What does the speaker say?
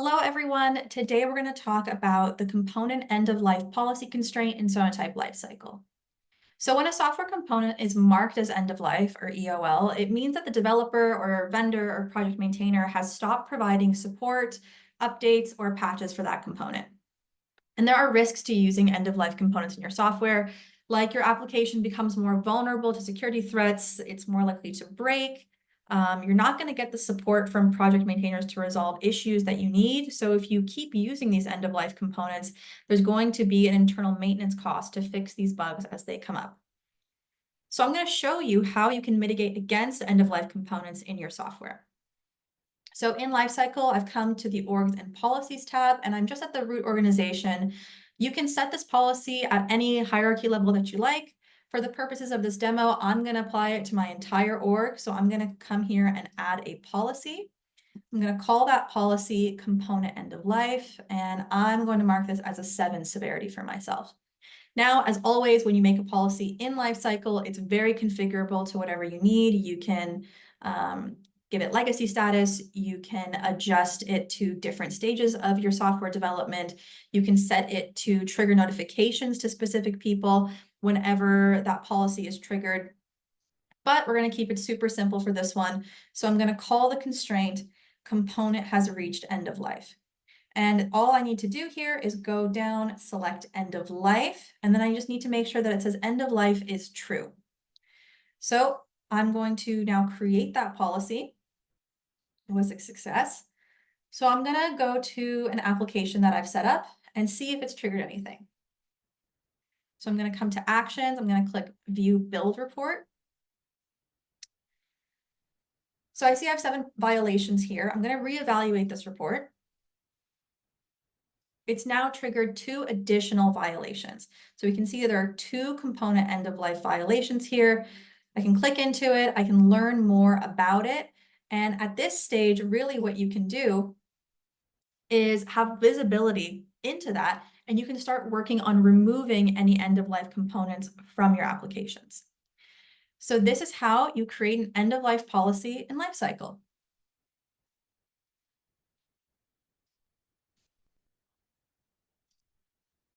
Hello, everyone. Today we're going to talk about the component end-of-life policy constraint in Sonatype Lifecycle. So when a software component is marked as end-of-life, or EOL, it means that the developer or vendor or project maintainer has stopped providing support, updates, or patches for that component. And there are risks to using end-of-life components in your software, like your application becomes more vulnerable to security threats, it's more likely to break, you're not going to get the support from project maintainers to resolve issues that you need. So if you keep using these end-of-life components, there's going to be an internal maintenance cost to fix these bugs as they come up. So I'm going to show you how you can mitigate against end-of-life components in your software. So in Lifecycle, I've come to the Orgs and Policies tab, and I'm just at the root organization. You can set this policy at any hierarchy level that you like. For the purposes of this demo, I'm going to apply it to my entire org. So I'm going to come here and add a policy. I'm going to call that policy component end of life, and I'm going to mark this as a 7 severity for myself. Now, as always, when you make a policy in Lifecycle, it's very configurable to whatever you need. You can give it legacy status. You can adjust it to different stages of your software development. You can set it to trigger notifications to specific people whenever that policy is triggered. But we're going to keep it super simple for this one. So I'm going to call the constraint component has reached end of life. And all I need to do here is go down, select end of life, and then I just need to make sure that it says end of life is true. So I'm going to now create that policy. It was a success. So I'm going to go to an application that I've set up and see if it's triggered anything. So I'm going to come to Actions. I'm going to click View Build Report. So I see I have 7 violations here. I'm going to reevaluate this report. It's now triggered 2 additional violations. So we can see there are 2 component end-of-life violations here. I can click into it. I can learn more about it. And at this stage, really what you can do is have visibility into that, and you can start working on removing any end-of-life components from your applications. So this is how you create an end-of-life policy in Lifecycle.